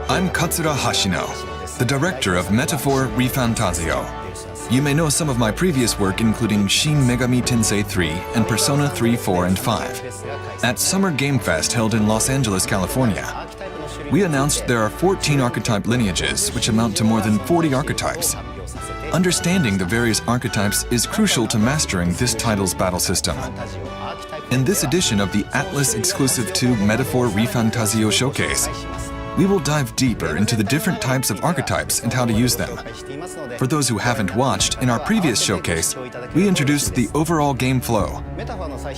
I'm Katsura Hashino, the director of Metaphor ReFantazio. You may know some of my previous work including Shin Megami Tensei 3 and Persona 3, 4, and 5. At Summer Game Fest held in Los Angeles, California, we announced there are 14 archetype lineages, which amount to more than 40 archetypes. Understanding the various archetypes is crucial to mastering this title's battle system. In this edition of the ATLUS exclusive to Metaphor ReFantazio Showcase, we will dive deeper into the different types of archetypes and how to use them. For those who haven't watched, in our previous showcase, we introduced the overall game flow.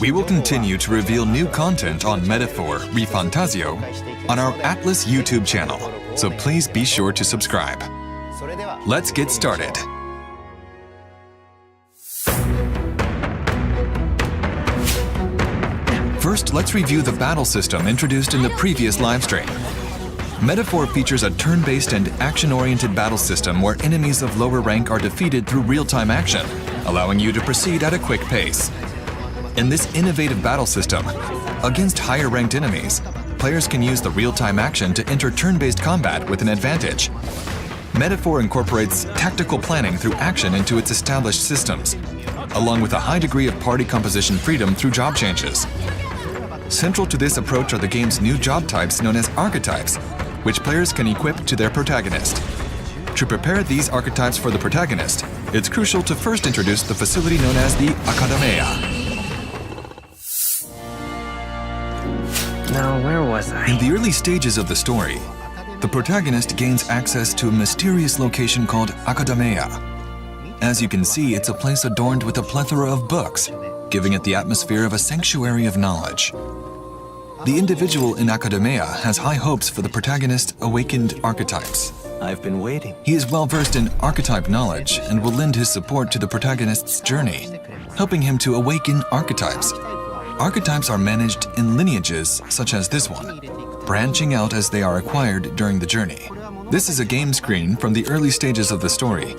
We will continue to reveal new content on Metaphor ReFantazio on our ATLUS YouTube channel, so please be sure to subscribe. Let's get started. First, let's review the battle system introduced in the previous livestream. Metaphor features a turn-based and action-oriented battle system where enemies of lower rank are defeated through real-time action, allowing you to proceed at a quick pace. In this innovative battle system, against higher-ranked enemies, players can use the real-time action to enter turn-based combat with an advantage. Metaphor incorporates tactical planning through action into its established systems, along with a high degree of party composition freedom through job changes. Central to this approach are the game's new job types known as archetypes, which players can equip to their protagonist. To prepare these archetypes for the protagonist, it's crucial to first introduce the facility known as the Academia. Now, where was I? In the early stages of the story, the protagonist gains access to a mysterious location called Academia. As you can see, it's a place adorned with a plethora of books, giving it the atmosphere of a sanctuary of knowledge. The individual in Academia has high hopes for the protagonist's awakened archetypes. I've been waiting. He is well versed in archetype knowledge and will lend his support to the protagonist's journey, helping him to awaken archetypes. Archetypes are managed in lineages such as this one, branching out as they are acquired during the journey. This is a game screen from the early stages of the story,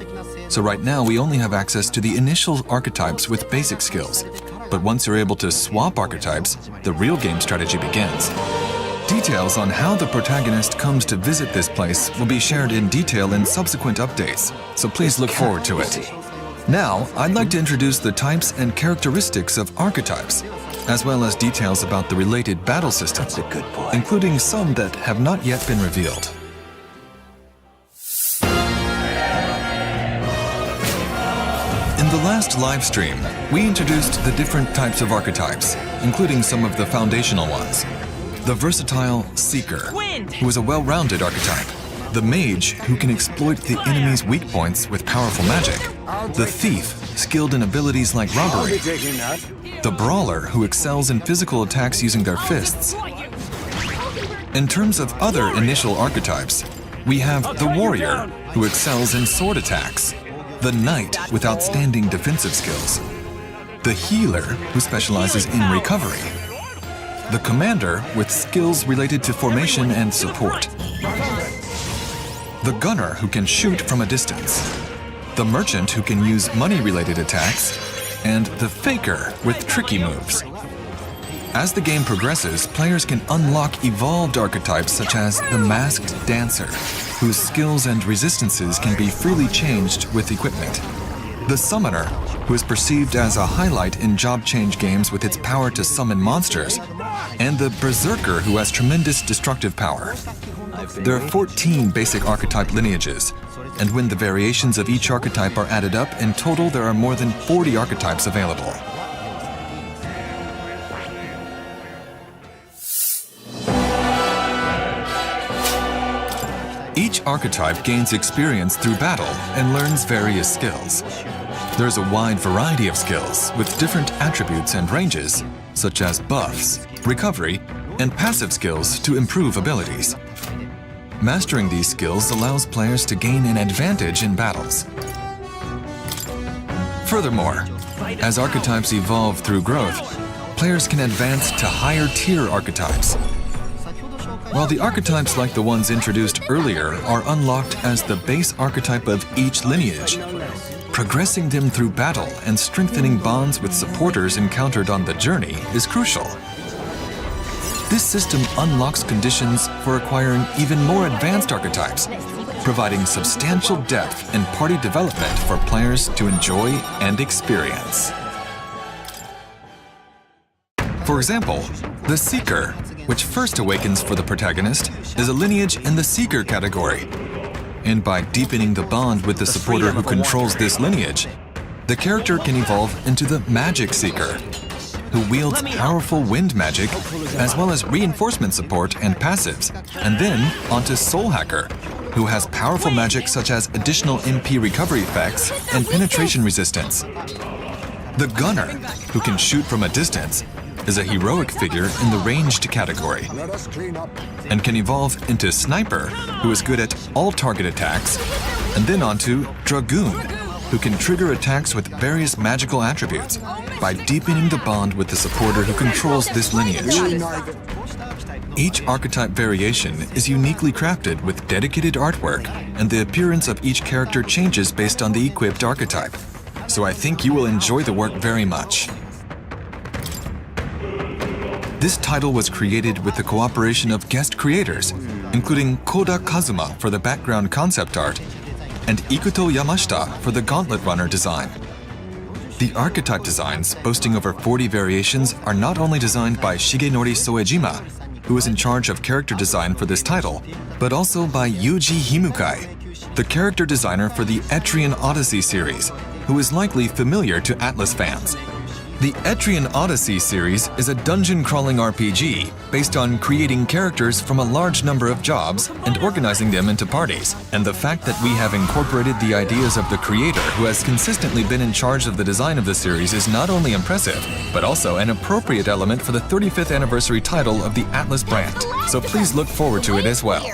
so right now we only have access to the initial archetypes with basic skills. But once you're able to swap archetypes, the real game strategy begins. Details on how the protagonist comes to visit this place will be shared in detail in subsequent updates, so please look forward to it. Now, I'd like to introduce the types and characteristics of archetypes, as well as details about the related battle systems, including some that have not yet been revealed. In the last live stream, we introduced the different types of archetypes, including some of the foundational ones. The versatile Seeker, who is a well-rounded archetype. The Mage, who can exploit the enemy's weak points with powerful magic. The Thief, skilled in abilities like robbery. The Brawler, who excels in physical attacks using their fists. In terms of other initial archetypes, we have the Warrior, who excels in sword attacks. The Knight, with outstanding defensive skills. The Healer, who specializes in recovery. The Commander, with skills related to formation and support. The Gunner, who can shoot from a distance. The Merchant, who can use money-related attacks. And the Faker, with tricky moves. As the game progresses, players can unlock evolved archetypes such as the Masked Dancer, whose skills and resistances can be freely changed with equipment. The Summoner, who is perceived as a highlight in job change games with its power to summon monsters. And the Berserker, who has tremendous destructive power. There are 14 basic archetype lineages, and when the variations of each archetype are added up, in total there are more than 40 archetypes available. Each archetype gains experience through battle and learns various skills. There's a wide variety of skills with different attributes and ranges, such as buffs, recovery, and passive skills to improve abilities. Mastering these skills allows players to gain an advantage in battles. Furthermore, as archetypes evolve through growth, players can advance to higher-tier archetypes. While the archetypes like the ones introduced earlier are unlocked as the base archetype of each lineage, progressing them through battle and strengthening bonds with supporters encountered on the journey is crucial. This system unlocks conditions for acquiring even more advanced archetypes, providing substantial depth and party development for players to enjoy and experience. For example, the Seeker, which first awakens for the protagonist, is a lineage in the Seeker category. And by deepening the bond with the supporter who controls this lineage, the character can evolve into the Magic Seeker, who wields powerful wind magic, as well as reinforcement support and passives, and then onto Soul Hacker, who has powerful magic such as additional MP recovery effects and penetration resistance. The Gunner, who can shoot from a distance, is a heroic figure in the ranged category, and can evolve into Sniper, who is good at all target attacks, and then onto Dragoon, who can trigger attacks with various magical attributes by deepening the bond with the supporter who controls this lineage. Each archetype variation is uniquely crafted with dedicated artwork, and the appearance of each character changes based on the equipped archetype. So I think you will enjoy the work very much. This title was created with the cooperation of guest creators, including Koda Kazuma for the background concept art and Ikuto Yamashita for the Gauntlet Runner design. The archetype designs, boasting over 40 variations, are not only designed by Shigenori Soejima, who is in charge of character design for this title, but also by Yuji Himukai, the character designer for the Etrian Odyssey series, who is likely familiar to ATLUS fans. The Etrian Odyssey series is a dungeon-crawling RPG based on creating characters from a large number of jobs and organizing them into parties. And the fact that we have incorporated the ideas of the creator who has consistently been in charge of the design of the series is not only impressive, but also an appropriate element for the 35th anniversary title of the ATLUS brand. So please look forward to it as well.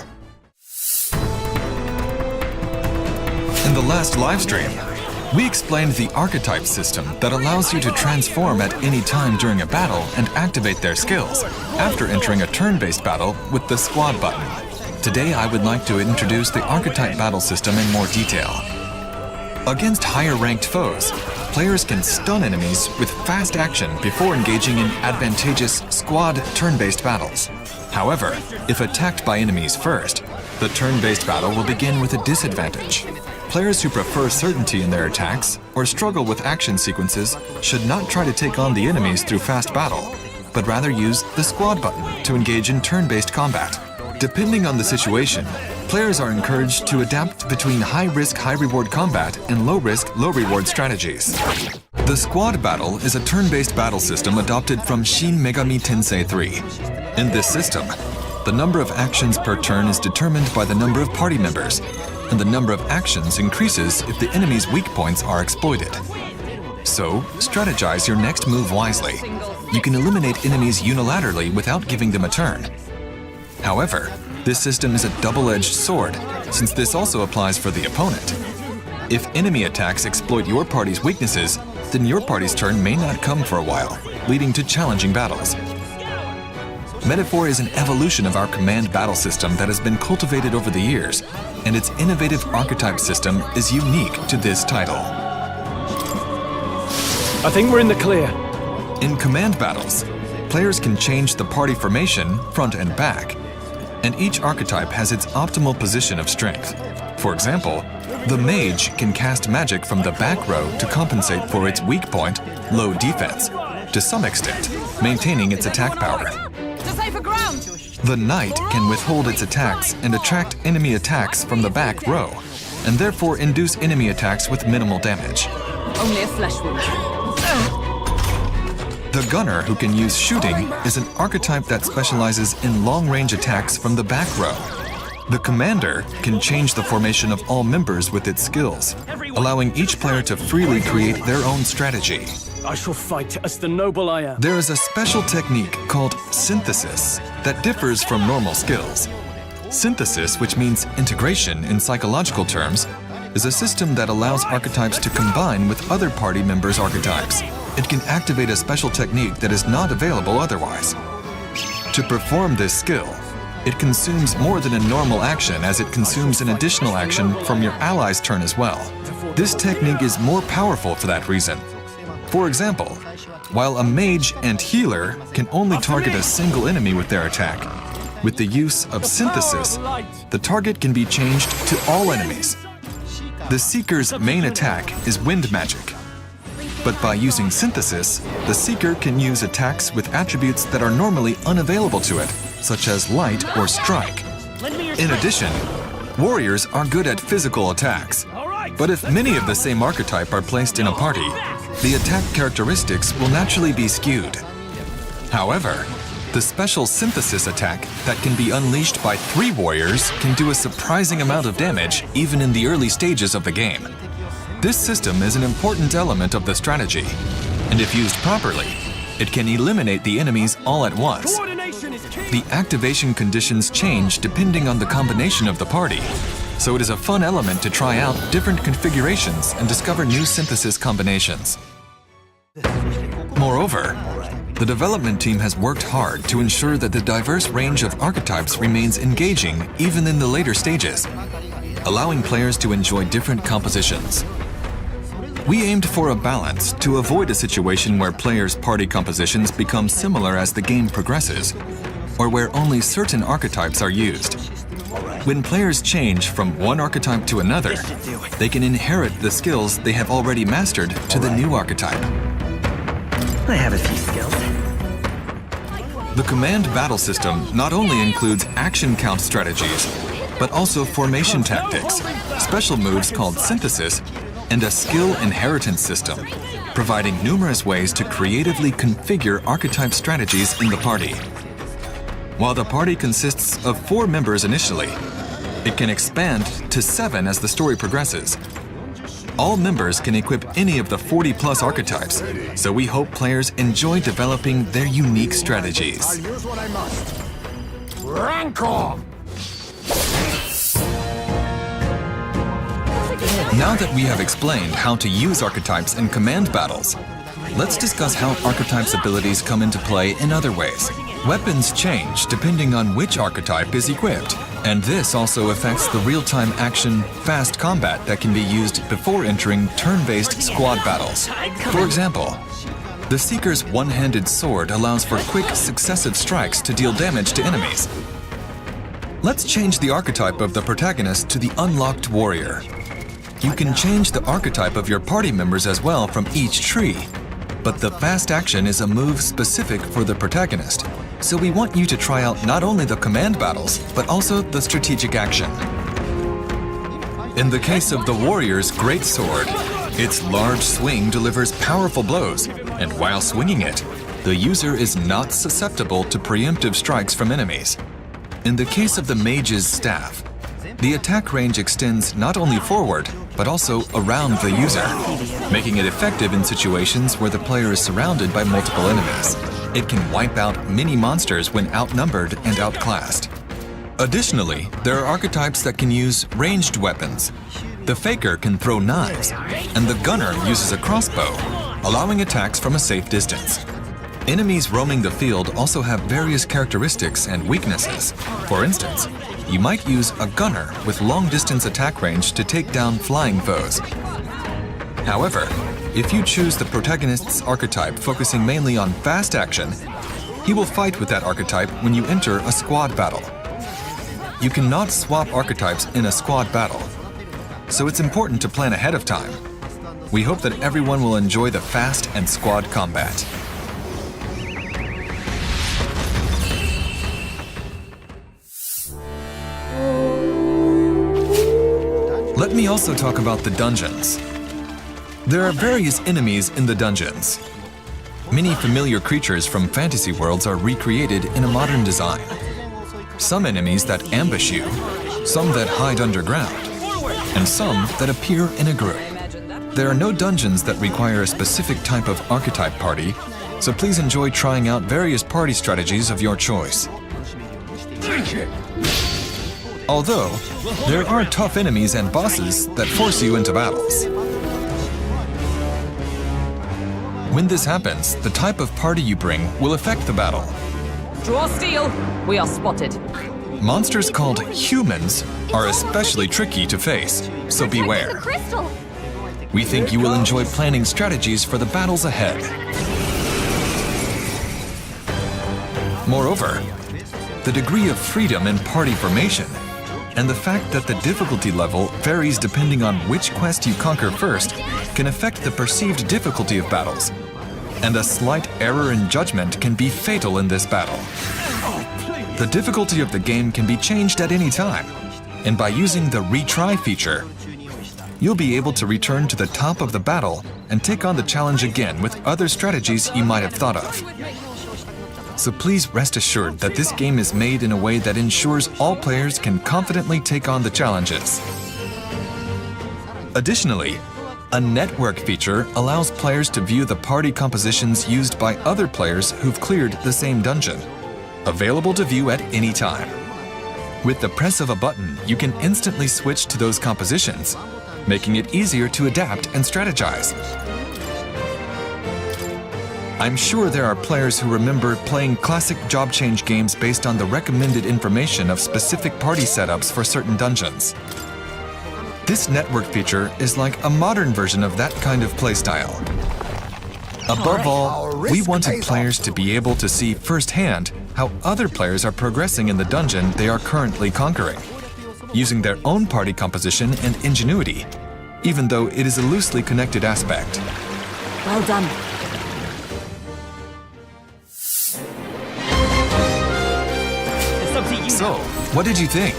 In the last livestream, we explained the archetype system that allows you to transform at any time during a battle and activate their skills after entering a turn-based battle with the squad button. Today I would like to introduce the archetype battle system in more detail. Against higher-ranked foes, players can stun enemies with fast action before engaging in advantageous squad turn-based battles. However, if attacked by enemies first, the turn-based battle will begin with a disadvantage. Players who prefer certainty in their attacks or struggle with action sequences should not try to take on the enemies through fast battle, but rather use the squad button to engage in turn-based combat. Depending on the situation, players are encouraged to adapt between high-risk, high-reward combat and low-risk, low-reward strategies. The squad battle is a turn-based battle system adopted from Shin Megami Tensei 3. In this system, the number of actions per turn is determined by the number of party members, and the number of actions increases if the enemy's weak points are exploited. So, strategize your next move wisely. You can eliminate enemies unilaterally without giving them a turn. However, this system is a double-edged sword, since this also applies for the opponent. If enemy attacks exploit your party's weaknesses, then your party's turn may not come for a while, leading to challenging battles. Metaphor is an evolution of our command battle system that has been cultivated over the years, and its innovative archetype system is unique to this title. I think we're in the clear. In command battles, players can change the party formation, front and back, and each archetype has its optimal position of strength. For example, the mage can cast magic from the back row to compensate for its weak point, low defense, to some extent, maintaining its attack power. The knight can withhold its attacks and attract enemy attacks from the back row, and therefore induce enemy attacks with minimal damage. Only a flesh wound. The gunner, who can use shooting, is an archetype that specializes in long-range attacks from the back row. The commander can change the formation of all members with its skills, allowing each player to freely create their own strategy. I shall fight as the noble I am. There is a special technique called synthesis that differs from normal skills. Synthesis, which means integration in psychological terms, is a system that allows archetypes to combine with other party members' archetypes. It can activate a special technique that is not available otherwise. To perform this skill, it consumes more than a normal action, as it consumes an additional action from your ally's turn as well. This technique is more powerful for that reason. For example, while a mage and healer can only target a single enemy with their attack, With the use of synthesis, the target can be changed to all enemies. The Seeker's main attack is wind magic. But by using synthesis, the Seeker can use attacks with attributes that are normally unavailable to it, such as light or strike. In addition, warriors are good at physical attacks. But if many of the same archetype are placed in a party, the attack characteristics will naturally be skewed. However, the special synthesis attack that can be unleashed by 3 warriors can do a surprising amount of damage even in the early stages of the game. This system is an important element of the strategy, and if used properly, it can eliminate the enemies all at once. The activation conditions change depending on the combination of the party, so it is a fun element to try out different configurations and discover new synthesis combinations. Moreover, the development team has worked hard to ensure that the diverse range of archetypes remains engaging even in the later stages, allowing players to enjoy different compositions. We aimed for a balance to avoid a situation where players' party compositions become similar as the game progresses, or where only certain archetypes are used. When players change from one archetype to another, they can inherit the skills they have already mastered to the new archetype. I have a few skills. The command battle system not only includes action count strategies, but also formation tactics, special moves called synthesis, and a skill inheritance system, providing numerous ways to creatively configure archetype strategies in the party. While the party consists of 4 members initially, it can expand to 7 as the story progresses. All members can equip any of the 40+ archetypes, so we hope players enjoy developing their unique strategies. I'll use what I must. Rancor! Now that we have explained how to use archetypes in command battles, let's discuss how archetypes' abilities come into play in other ways. Weapons change depending on which archetype is equipped, and this also affects the real-time action, fast combat that can be used before entering turn-based squad battles. For example, the Seeker's one-handed sword allows for quick, successive strikes to deal damage to enemies. Let's change the archetype of the protagonist to the unlocked warrior. You can change the archetype of your party members as well from each tree, but the fast action is a move specific for the protagonist, so we want you to try out not only the command battles, but also the strategic action. In the case of the warrior's great sword, its large swing delivers powerful blows, and while swinging it, the user is not susceptible to preemptive strikes from enemies. In the case of the mage's staff, the attack range extends not only forward, but also around the user, making it effective in situations where the player is surrounded by multiple enemies. It can wipe out many monsters when outnumbered and outclassed. Additionally, there are archetypes that can use ranged weapons. The Faker can throw knives, and the Gunner uses a crossbow, allowing attacks from a safe distance. Enemies roaming the field also have various characteristics and weaknesses. For instance, you might use a gunner with long-distance attack range to take down flying foes. However, if you choose the protagonist's archetype focusing mainly on fast action, he will fight with that archetype when you enter a squad battle. You cannot swap archetypes in a squad battle, so it's important to plan ahead of time. We hope that everyone will enjoy the fast and squad combat. Let me also talk about the dungeons. There are various enemies in the dungeons. Many familiar creatures from fantasy worlds are recreated in a modern design. Some enemies that ambush you, some that hide underground, and some that appear in a group. There are no dungeons that require a specific type of archetype party, so please enjoy trying out various party strategies of your choice. Although, there are tough enemies and bosses that force you into battles. When this happens, the type of party you bring will affect the battle. Draw steel. We are spotted. Monsters called humans are especially tricky to face, so beware. We think you will enjoy planning strategies for the battles ahead. Moreover, the degree of freedom in party formation, and the fact that the difficulty level varies depending on which quest you conquer first can affect the perceived difficulty of battles. And a slight error in judgment can be fatal in this battle. The difficulty of the game can be changed at any time, and by using the retry feature, you'll be able to return to the top of the battle and take on the challenge again with other strategies you might have thought of. So please rest assured that this game is made in a way that ensures all players can confidently take on the challenges. Additionally, a network feature allows players to view the party compositions used by other players who've cleared the same dungeon, available to view at any time. With the press of a button, you can instantly switch to those compositions, making it easier to adapt and strategize. I'm sure there are players who remember playing classic job change games based on the recommended information of specific party setups for certain dungeons. This network feature is like a modern version of that kind of playstyle. Above all, we wanted players to be able to see firsthand how other players are progressing in the dungeon they are currently conquering, using their own party composition and ingenuity, even though it is a loosely connected aspect. Well done. So, what did you think?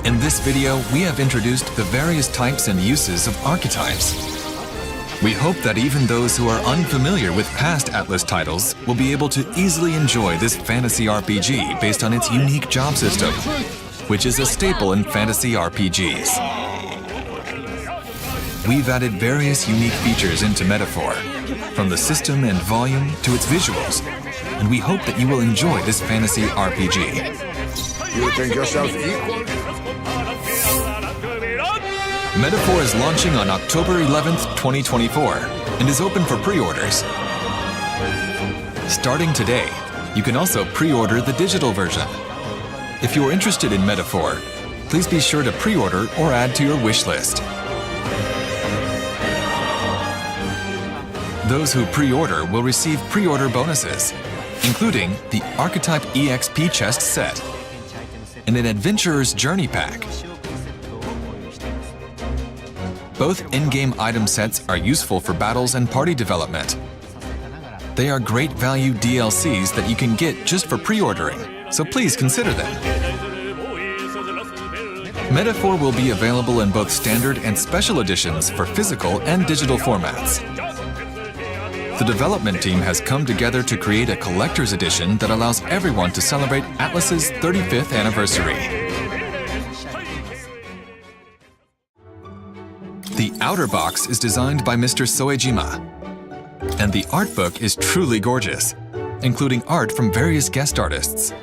In this video, we have introduced the various types and uses of archetypes. We hope that even those who are unfamiliar with past ATLUS titles will be able to easily enjoy this fantasy RPG based on its unique job system, which is a staple in fantasy RPGs. We've added various unique features into Metaphor, from the system and volume to its visuals, and we hope that you will enjoy this fantasy RPG. You think yourself equal? Metaphor is launching on October 11th, 2024, and is open for pre-orders. Starting today, you can also pre-order the digital version. If you are interested in Metaphor, please be sure to pre-order or add to your wish list. Those who pre-order will receive pre-order bonuses, including the Archetype EXP chest set and an Adventurer's Journey pack. Both in-game item sets are useful for battles and party development. They are great value DLCs that you can get just for pre-ordering, so please consider them. Metaphor will be available in both standard and special editions for physical and digital formats. The development team has come together to create a collector's edition that allows everyone to celebrate ATLUS's 35th anniversary. The outer box is designed by Mr. Soejima, and the art book is truly gorgeous, including art from various guest artists.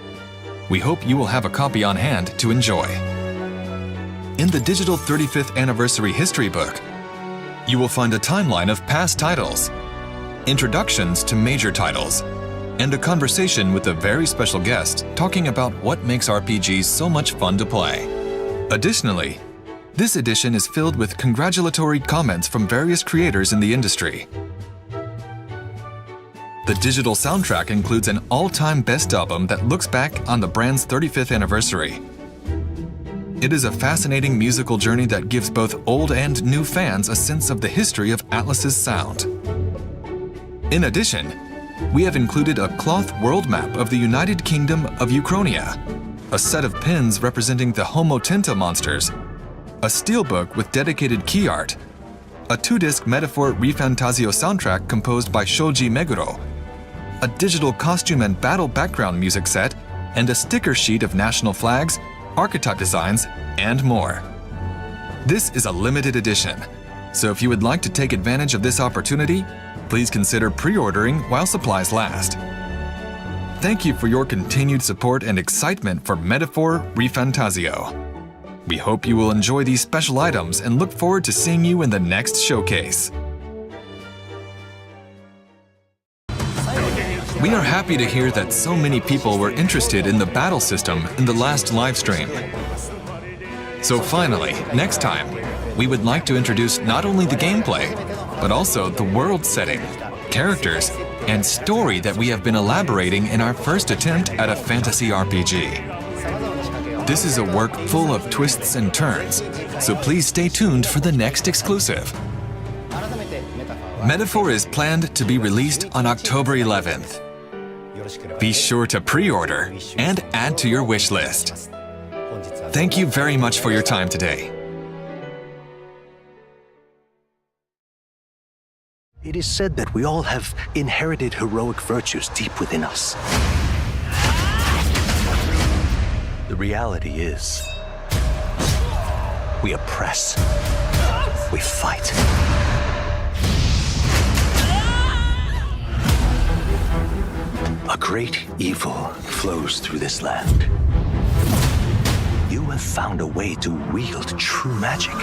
We hope you will have a copy on hand to enjoy. In the digital 35th anniversary history book, you will find a timeline of past titles, introductions to major titles, and a conversation with a very special guest talking about what makes RPGs so much fun to play. Additionally, this edition is filled with congratulatory comments from various creators in the industry. The digital soundtrack includes an all-time best album that looks back on the brand's 35th anniversary. It is a fascinating musical journey that gives both old and new fans a sense of the history of ATLUS's sound. In addition, we have included a cloth world map of the United Kingdom of Uchronia, a set of pins representing the Homo Tenta monsters, a steelbook with dedicated key art, a 2-disc Metaphor ReFantazio soundtrack composed by Shoji Meguro, a digital costume and battle background music set, and a sticker sheet of national flags, archetype designs, and more. This is a limited edition, so if you would like to take advantage of this opportunity, please consider pre-ordering while supplies last. Thank you for your continued support and excitement for Metaphor ReFantazio. We hope you will enjoy these special items and look forward to seeing you in the next showcase. We are happy to hear that so many people were interested in the battle system in the last livestream. So finally, next time, we would like to introduce not only the gameplay, but also the world setting, characters, and story that we have been elaborating in our first attempt at a fantasy RPG. This is a work full of twists and turns, so please stay tuned for the next exclusive. Metaphor is planned to be released on October 11th. Be sure to pre-order and add to your wish list. Thank you very much for your time today. It is said that we all have inherited heroic virtues deep within us. The reality is, we oppress, we fight. A great evil flows through this land. You have found a way to wield true magic.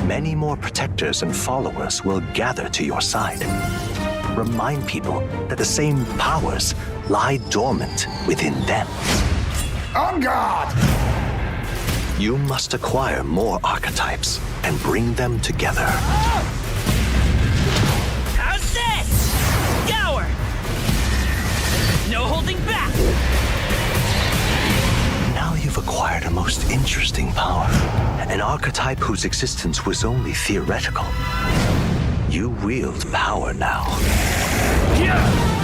Many more protectors and followers will gather to your side. Remind people that the same powers lie dormant within them. On guard! You must acquire more archetypes and bring them together. How's this? Scour! No holding back! Now you've acquired a most interesting power, an archetype whose existence was only theoretical. You wield power now. Yeah!